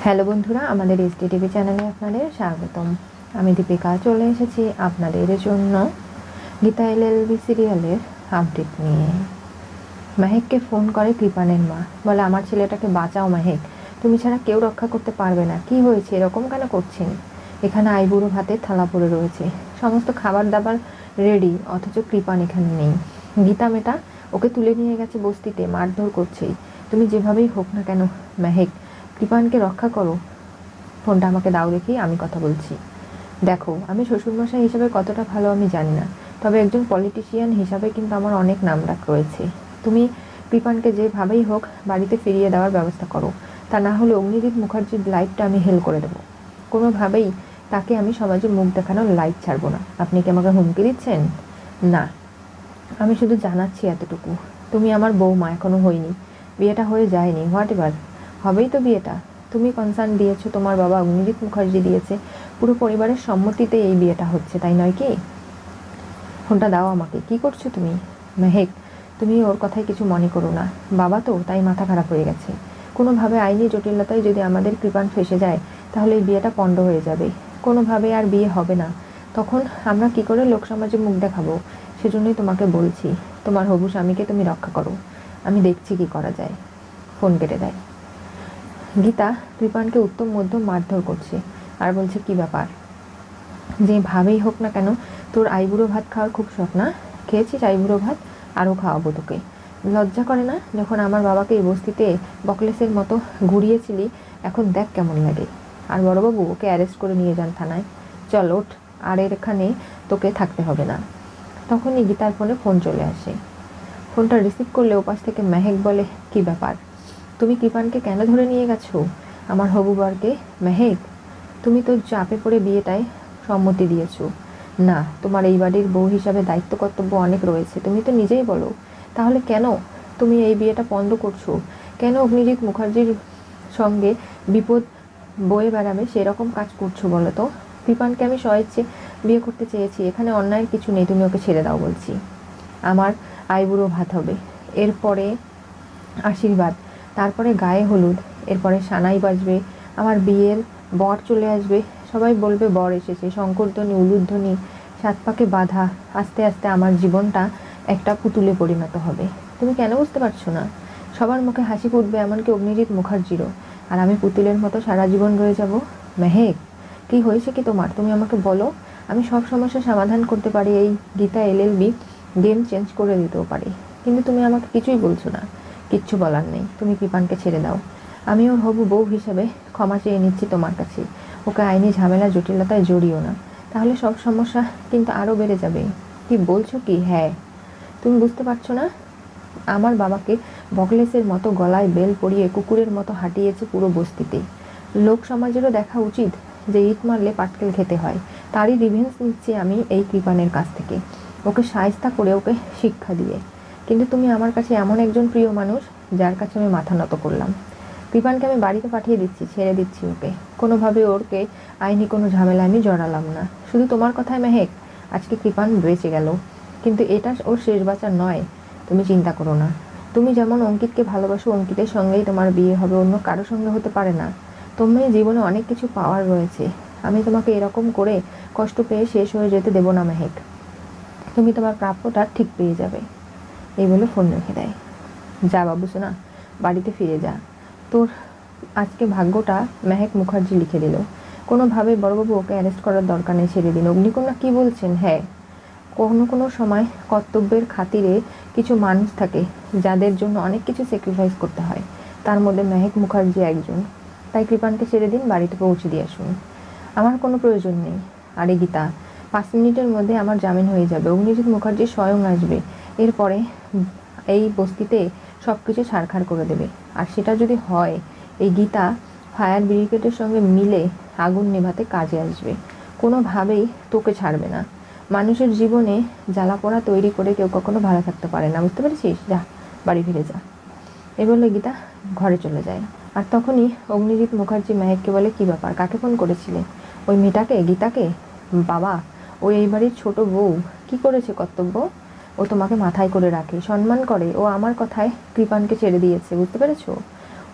Hello বন্ধুরা, আমাদের SD TV চ্যানেলে আপনাদের স্বাগতম। আমি দীপিকা চলে এসেছি আপনাদের জন্য গীতা এলএলবি সিরিয়ালের আপডেট নিয়ে। মেহেককে ফোন করে কৃপানের মা, বলে আমার ছেলেটাকে বাঁচাও মেহেক, তুমি ছাড়া কেউ রক্ষা করতে পারবে না। কি হয়েছে, এরকম কেন করছেন? এখানে আইবুড়ো ভাতের থালা পড়ে রয়েছে, সমস্ত খাবার দাবার রেডি, অথচ কৃপান এখানে নেই। গীতা মেয়েটা ওকে তুলে নিয়ে গেছে বস্তিতে, মারধর করছেই। তুমি যেভাবেই হোক না কেন মেহেক, কৃপানকে রক্ষা করো। ফোনটা আমাকে দাও দেখি, আমি কথা বলছি। দেখো, আমি শ্বশুরমশাই হিসাবে কতটা ভালো আমি জানি না, তবে একজন পলিটিশিয়ান হিসাবে কিন্তু আমার অনেক নামডাক রয়েছে। তুমি কৃপানকে যেভাবেই হোক বাড়িতে ফিরিয়ে দেওয়ার ব্যবস্থা করো, তা না হলে অগ্নিদীপ মুখার্জির লাইফটা আমি হেল করে দেবো। কোনোভাবেই তাকে আমি সমাজে মুখ দেখানোর লাইফ ছাড়বো না। আপনি কি আমাকে হুমকি দিচ্ছেন? না, আমি শুধু জানাচ্ছি এতটুকু, তুমি আমার বৌমা এখনো হয়নি, বিয়েটা হয়ে যায়নি, হোয়াট এভার, হবেই তো বিয়েটা। তুমি কনসার্ন দিয়েছো, তোমার বাবা অগ্নিজিৎ মুখার্জি দিয়েছে, পুরো পরিবারের সম্মতিতে এই বিয়েটা হচ্ছে, তাই নয় কি? ফোনটা দাও আমাকে। কি করছো তুমি মেহেক? তুমি ওর কথায় কিছু মনে করো না, বাবা তো তাই মাথা খারাপ হয়ে গেছে। কোনোভাবে আইনি জটিলতায় যদি আমাদের কৃপান ফেসে যায়, তাহলে এই বিয়েটা পণ্ড হয়ে যাবে, কোনোভাবে আর বিয়ে হবে না। তখন আমরা কি করে লোক সমাজে মুখ দেখাবো? সেজন্যই তোমাকে বলছি, তোমার হবু স্বামীকে তুমি রক্ষা করো, আমি দেখছি কি করা যায়। ফোন কেটে দেয়। গীতা কৃপানকে উত্তম মধ্যম মারধর করছে আর বলছে, কি ব্যাপার, যেভাবেই হোক না কেন তোর আইবুড়ো ভাত খাওয়ার খুব শখ না? খেয়েছিস আইবুড়ো ভাত, আরও খাওয়াবো তোকে। লজ্জা করে না যখন আমার বাবাকে এই বস্তিতে বকলেসের মতো ঘুরিয়েছিলি? এখন দেখ কেমন লাগে। আর বড়বাবু ওকে অ্যারেস্ট করে নিয়ে যান থানায়। চল ওঠ, আর এখানে তোকে থাকতে হবে না। তখনই গীতার ফোন চলে আসে। ফোনটা রিসিভ করলে ওপাশ থেকে মেহেক বলে, কি ব্যাপার, তুমি কৃপানকে কেন ধরে নিয়ে গেছো? আমার হবু বরকে। মেহেক, তুমি তো চাপে পড়ে বিয়েটায় সম্মতি দিয়েছো। না, তোমার এই বাড়ির বউ হিসাবে দায়িত্ব কর্তব্য অনেক রয়েছে, তুমি তো নিজেই বলো। তাহলে কেন তুমি এই বিয়েটা পণ্ড করছো? কেন অগ্নিজিৎ মুখার্জির সঙ্গে বিপদ বয়ে বেড়াবে সেরকম কাজ করছো বলো তো? কৃপানকে আমি স্বইচ্ছে বিয়ে করতে চেয়েছি, এখানে অন্যায়ের কিছু নেই, তুমি ওকে ছেড়ে দাও বলছি। আমার আইবুড়ো ভাত হবে, এরপরে আশীর্বাদ, তারপরে গায়ে হলুদ, এরপরে সানাই বাজবে, আমার বিয়ের বর চলে আসবে, সবাই বলবে বর এসেছে, শঙ্করধ্বনি উলুধ্বনি, সাত পাকে বাঁধা, আস্তে আস্তে আমার জীবনটা একটা পুতুলে পরিণত হবে। তুমি কেন বুঝতে পারছো না? সবার মুখে হাসি ফুটবে, এমনকি অগ্নিজিৎ মুখার্জিরও, আর আমি পুতুলের মতো সারা জীবন রয়ে যাব। মেহেক, কি হয়েছে কি তোমার, তুমি আমাকে বলো। আমি সব সমস্যার সমাধান করতে পারি, এই গীতা এলএলবি গেম চেঞ্জ করে দিতেও পারি, কিন্তু তুমি আমাকে কিছুই বলছো না। কিচ্ছু বলার নেই, তুমি কৃপানকে ছেড়ে দাও। আমি ওর হবু বউ হিসেবে ক্ষমা চেয়ে নিচ্ছি তোমার কাছে, ওকে আইনি ঝামেলা জটিলতায় জড়িও না, তাহলে সব সমস্যা কিন্তু আরও বেড়ে যাবে। কি বলছো কি? হ্যাঁ, তুমি বুঝতে পারছো না? আমার বাবাকে বকলেসের মতো গলায় বেল পরিয়ে কুকুরের মতো হাঁটিয়েছে পুরো বস্তিতে। লোক সমাজেরও দেখা উচিত যে ইট মারলে পাটকেল খেতে হয়। তারই রিভেন্স নিচ্ছি আমি এই কৃপানের কাছ থেকে, ওকে শায়েস্তা করে, ওকে শিক্ষা দিয়ে। কিন্তু তুমি আমার কাছে এমন একজন প্রিয় মানুষ যার কাছে আমি মাথা নত করলাম। কৃপানকে আমি বাড়িতে পাঠিয়ে দিচ্ছি, ছেড়ে দিচ্ছি ওকে, কোনোভাবে ওরকে আইনি কোনো ঝামেলা আমি জড়ালাম না। শুধু তোমার কথায় মেহেক, আজকে কৃপান বেঁচে গেল, কিন্তু এটা ওর শেষ বাঁচা নয়, তুমি চিন্তা করো না। তুমি যেমন অঙ্কিতকে ভালোবাসো, অঙ্কিতের সঙ্গেই তোমার বিয়ে হবে, অন্য কারোর সঙ্গে হতে পারে না। তুমি জীবনে অনেক কিছু পাওয়ার রয়েছে, আমি তোমাকে এরকম করে কষ্ট পেয়ে শেষ হয়ে যেতে দেবো না মেহেক। তুমি তোমার প্রাপ্যটা ঠিক পেয়ে যাবে। এই বলে ফোন রেখে দেয়। যা বাবু সোনা, বাড়িতে ফিরে যা, তোর আজকে ভাগ্যটা মেহেক মুখার্জি লিখে দিল। কোনোভাবে বড়বাবু ওকে অ্যারেস্ট করার দরকার নেই, ছেড়ে দিন। অগ্নিকন্যা কী বলছেন? হ্যাঁ, কোনো কোনো সময় কর্তব্যের খাতিরে কিছু মানুষ থাকে যাদের জন্য অনেক কিছু স্যাক্রিফাইস করতে হয়, তার মধ্যে মেহেক মুখার্জি একজন। তাই কৃপানকে ছেড়ে দিন, বাড়িতে পৌঁছে দিয়ে আসুন, আমার কোনো প্রয়োজন নেই। আরে গীতা, 5 মিনিটের মধ্যে আমার জামিন হয়ে যাবে, অগ্নিজিৎ মুখার্জি স্বয়ং আসবে, এরপরে এই বস্তিতে সব কিছু ছারখার করে দেবে। আর সেটা যদি হয়, এই গীতা ফায়ার ব্রিগেডের সঙ্গে মিলে আগুন নেভাতে কাজে আসবে, কোনোভাবেই তোকে ছাড়বে না। মানুষের জীবনে জ্বালাপোড়া তৈরি করে কেউ কখনো ভালো থাকতে পারে না, বুঝতে পেরেছিস? যা, বাড়ি ফিরে যা। এ বলে গীতা ঘরে চলে যায়। আর তখনই অগ্নিজিৎ মুখার্জি মেহেককে বলে, কি ব্যাপার, কাকে ফোন করেছিলে? ওই মেয়েটাকে, গীতাকে? বাবা, ওই এই বাড়ির ছোট বউ, কি করেছে কর্তব্য? ও তোমাকে মাথায় করে রাখে, সম্মান করে, ও আমার কথায় কৃপানকে ছেড়ে দিয়েছে, বুঝতে পেরেছো?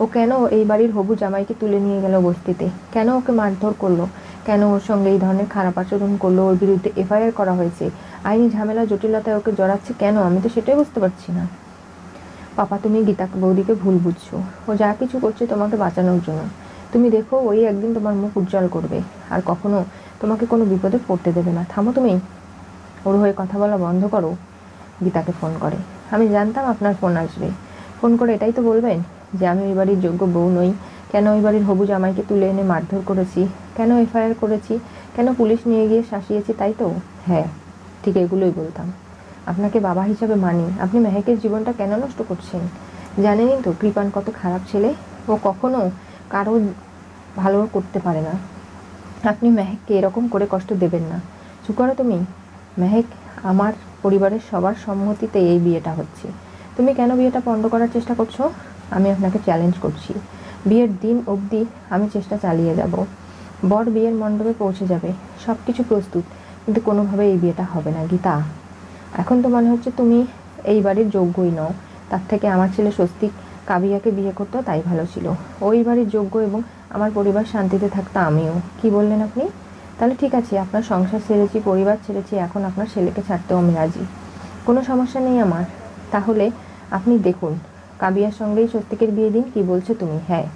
ও কেন এই বাড়ির হবু জামাইকে তুলে নিয়ে গেল বস্তিতে, কেন ওকে মারধর করলো, কেন ওর সঙ্গে এই ধরনের খারাপ আচরণ করলো, ওর বিরুদ্ধে এফআইআর করা হয়েছে, আইনি ঝামেলা জটিলতায় ওকে জড়াচ্ছে কেন, আমি তো সেটাই বুঝতে পারছি না। পাপা, তুমি গীতা বৌদিকে ভুল বুঝছো। ও যা কিছু করছে তোমাকে বাঁচানোর জন্য। তুমি দেখো, ওই একদিন তোমার মুখ উজ্জ্বল করবে, আর কখনো তোমাকে কোনো বিপদে পড়তে দেবে না। থামো তুমি, ওর হয়ে কথা বলা বন্ধ করো। গীতাকে ফোন করে। আমি জানতাম আপনার ফোন আসবে। ফোন করে এটাই তো বলবেন যে আমি ওই বাড়ির যোগ্য বউ নই, কেন ওই বাড়ির হবু জামাইকে তুলে এনে মারধর করেছি, কেন এফআইআর করেছি, কেন পুলিশ নিয়ে গিয়ে শাসিয়েছি, তাই তো? হ্যাঁ, ঠিক এগুলোই বলতাম। আপনাকে বাবা হিসাবে মানি, আপনি মেহেকের জীবনটা কেন নষ্ট করছেন? জানেনই তো কৃপান কত খারাপ ছেলে, ও কখনো কারো ভালো করতে পারে না। আপনি মেহেককে এরকম করে কষ্ট দেবেন না। চুপ করো তুমি। মেহেক, আমার পরিবারের সবার সম্মতিতে এই বিয়েটা হচ্ছে। তুমি কেন বিয়েটা বন্ধ করার চেষ্টা করছো? আমি আপনাকে চ্যালেঞ্জ করছি, বিয়ের দিন অবধি আমি চেষ্টা চালিয়ে যাব। বর বিয়ের মণ্ডপে পৌঁছে যাবে, সব কিছু প্রস্তুত, কিন্তু কোনোভাবে এই বিয়েটা হবে না। গীতা, এখন তো মনে হচ্ছে তুমি এই বাড়ির যোগ্যই নও। তার থেকে আমার ছেলে স্বস্তিক কাবিয়াকে বিয়ে করতো, তাই ভালো ছিল। ওই বাড়ির যোগ্য এবং আমার পরিবার শান্তিতে থাকতো, আমিও। কি বললেন আপনি? তাহলে ঠিক আছে, আপনার সংসার ছেড়েছি, পরিবার ছেড়েছি, এখন আপনার ছেলেকে ছাড়তেও আমি রাজি। কোনো সমস্যা নেই আমার। তাহলে আপনি দেখুন, কাবিয়ার সঙ্গেই স্বস্তিকের বিয়ে দিন। কি বলছো তুমি? হ্যাঁ,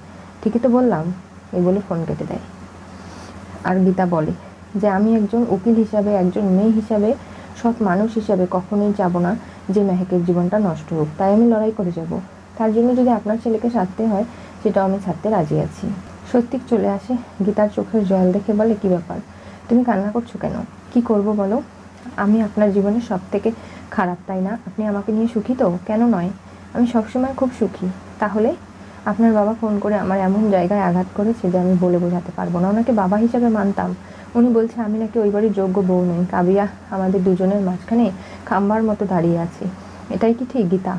ঠিকই তো বললাম। এই বলে ফোন কেটে দেয়। আর গীতা বলে যে আমি একজন উকিল হিসাবে, একজন মেয়ে হিসাবে, সৎ মানুষ হিসাবে কখনোই যাব না যে মেহেকের জীবনটা নষ্ট হোক। তাই আমি লড়াই করে যাব। তার জন্য যদি আপনার ছেলেকে ছাড়তে হয়, সেটাও আমি ছাড়তে রাজি আছি। স্বস্তিক চলে আসে। গীতার চোখের জল দেখে বলে, কি ব্যাপার, তুমি কান্না করছো কেন? কি করব বলো? আমি আপনার জীবনে সব থেকে খারাপ, তাই না? আপনি আমাকে নিয়ে সুখী তো? কেন নয়, আমি সবসময় খুব সুখী। তাহলে আপনার বাবা ফোন করে আমার এমন জায়গায় আঘাত করেছে যে আমি বলে বোঝাতে পারবো না। ওনাকে বাবা হিসাবে মানতাম। উনি বলছে আমি নাকি ওই বাড়ির যোগ্য বউ নই। কাবিয়া আমাদের দুজনের মাঝখানে খাম্বার মতো দাঁড়িয়ে আছে। এটাই কি ঠিক গীতা?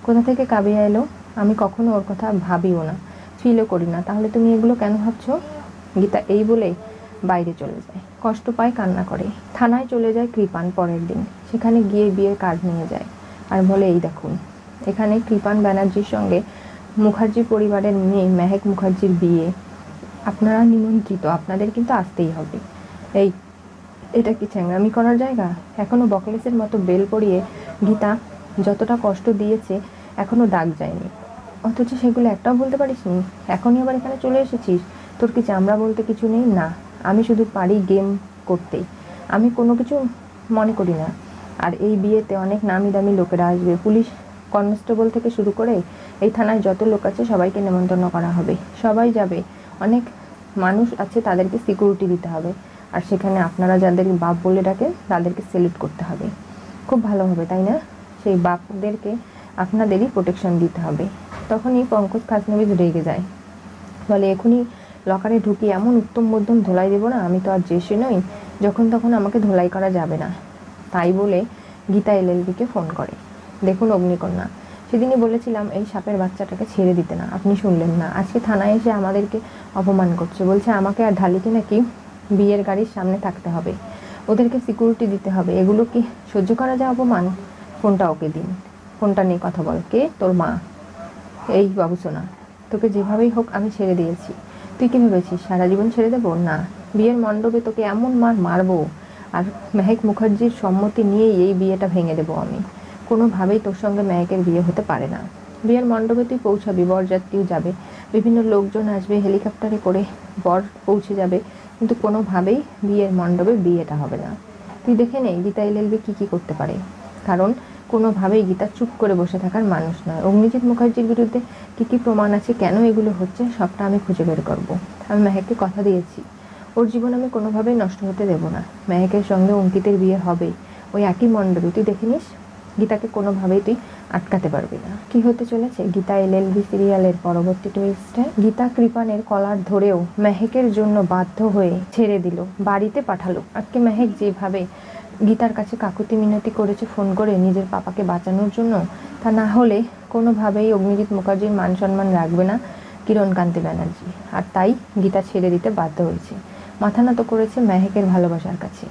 কোথা থেকে কাবিয়া এলো? আমি কখনো ওর কথা ভাবিও না, ফিলও করি না। তাহলে তুমি এগুলো কেন ভাবছো? গীতা এই বলে বাইরে চলে যায়, কষ্ট পায়, কান্না করে। থানায় চলে যায় কৃপান পরের দিন। সেখানে গিয়ে বিয়ের কার্ড নিয়ে যায় আর বলে, এই দেখুন, এখানে কৃপান ব্যানার্জির সঙ্গে মুখার্জি পরিবারের মেয়ে মেহেক মুখার্জির বিয়ে। আপনারা নিমন্ত্রিত, আপনাদের কিন্তু আসতেই হবে। এই, এটা কি চ্যাংরামি করার জায়গা? এখনো বকলেসের মতো বেল পরিয়ে গীতা যতটা কষ্ট দিয়েছে এখনো দাগ যায়নি, অথচ সেগুলো একটাও বলতে পারিসনি। এখনই আবার এখানে চলে এসেছিস। তোর কি চামড়া বলতে কিছু নেই? না, আমি শুধু পারি গেম করতেই, আমি কোনো কিছু মনে করি না। আর এই বিয়েতে অনেক নামি দামি লোকেরা আসবে, পুলিশ কনস্টেবল থেকে শুরু করে এই থানায় যত লোক আছে সবাইকে নেমন্তন্ন করা হবে, সবাই যাবে। অনেক মানুষ আছে, তাদেরকে সিকিউরিটি দিতে হবে। আর সেখানে আপনারা যাদের বাপ বলে ডাকেন তাদেরকে সেলুট করতে হবে। খুব ভালো হবে, তাই না? সেই বাপদেরকে আপনাদেরই প্রোটেকশন দিতে হবে। তখনই পঙ্কজ খাসনবিজ রেগে যায়, বলে, এখনই লকারে ঢুকিয়ে এমন উত্তম মধ্যম ধোলাই দেবো না, আমি তো আর জেসে নই, যখন তখন আমাকে ধোলাই করা যাবে না। তাই বলে গীতা এলএলবিকে ফোন করে। দেখুন অগ্নিকন্যা, সেদিনই বলেছিলাম এই সাপের বাচ্চাটাকে ছেড়ে দিতে না, আপনি শুনলেন না। আজকে থানায় এসে আমাদেরকে অপমান করছে, বলছে আমাকে আর ঢালিকে নাকি বিয়ের গাড়ির সামনে থাকতে হবে, ওদেরকে সিকিউরিটি দিতে হবে। এগুলো কি সহ্য করা যায় অপমান? ফোনটা ওকে দিন, ফোনটা নিয়ে কথা বল। কে? তোর মা। এই বাবু সোনা, তোকে যেভাবেই হোক আমি ছেড়ে দিয়েছি। তুই কি ভেবেছিস সারা জীবন ছেড়ে দেবো? না, বিয়ের মণ্ডপে তোকে এমন মার মারবো, আর মেহেক মুখার্জির সম্মতি নিয়েই এই বিয়েটা ভেঙে দেবো আমি। কোনোভাবেই তোর সঙ্গে মেহেকের বিয়ে হতে পারে না। বিয়ের মণ্ডপে তুই পৌঁছাবি, বরযাত্রীও যাবে, বিভিন্ন লোকজন আসবে, হেলিকপ্টারে করে বর পৌঁছে যাবে, কিন্তু কোনোভাবেই বিয়ের মণ্ডপে বিয়েটা হবে না। তুই দেখে নে গীতা এলএলবি কী কী করতে পারে। কারণ কোনোভাবেই গীতা চুপ করে বসে থাকার মানুষ নয়। অগ্নিজিৎ মুখার্জির বিরুদ্ধে কী কী প্রমাণ আছে, কেন এগুলো হচ্ছে, সবটা আমি খুঁজে বের করব। আমি মেহেককে কথা দিয়েছি, ওর জীবন আমি কোনোভাবেই নষ্ট হতে দেব না। মেহেকের সঙ্গে অঙ্কিতের বিয়ে হবে ওই একই মণ্ডপে, তুই দেখে নিস। গীতাকে কোনোভাবেই তুই আটকাতে পারবি না। কি হতে চলেছে গীতা এলএলবি সিরিয়ালের পরবর্তী টুইস্টে? গীতা কৃপানের কলার ধরেও মেহেকের জন্য বাধ্য হয়ে ছেড়ে দিল, বাড়িতে পাঠালো। আজকে মেহেক যেভাবে গীতার কাছে কাকুতি মিনতি করেছে ফোন করে নিজের পাপাকে বাঁচানোর জন্য, তা না হলে কোনোভাবেই অগ্নিজিৎ মুখার্জির মান সম্মান রাখবে না কিরণকান্তি ব্যানার্জি। আর তাই গীতা ছেড়ে দিতে বাধ্য হয়েছে, মাথা নত করেছে মেহেকের ভালোবাসার কাছে।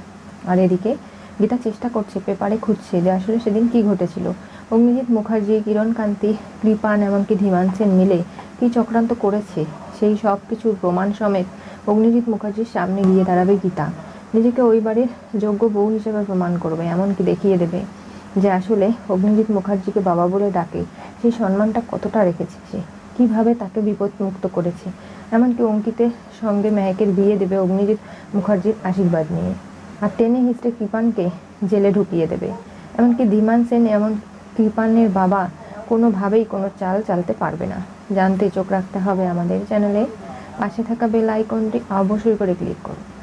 আর এদিকে গীতা চেষ্টা করছে, পেপারে খুঁজছে যে আসলে সেদিন কি ঘটেছিল। অগ্নিজিৎ মুখার্জি, কিরণকান্তি, কৃপান এমনকি ধীমান সেন মিলে কী চক্রান্ত করেছে সেই সব কিছুর প্রমাণ সমেত অগ্নিজিৎ মুখার্জির সামনে গিয়ে দাঁড়াবে গীতা। নিজেকে ওই বাড়ির যোগ্য বউ হিসেবে প্রমাণ করবে, এমনকি দেখিয়ে দেবে যে আসলে অগ্নিজিৎ মুখার্জিকে বাবা বলে ডাকে সেই সম্মানটা কতটা রেখেছে সে, কীভাবে তাকে বিপদমুক্ত করেছে। এমনকি অঙ্কিতের সঙ্গে মেহেকের বিয়ে দেবে অগ্নিজিৎ মুখার্জির আশীর্বাদ নিয়ে, আর টেনে হিস্ট্রে কৃপানকে জেলে ঢুকিয়ে দেবে। এমনকি ধীমান সেন এমন কৃপানের বাবা কোনোভাবেই কোনো চাল চালতে পারবে না। জানতে চোখ রাখতে হবে আমাদের চ্যানেলে। পাশে থাকা বেল আইকনটি অবশ্যই করে ক্লিক করুন।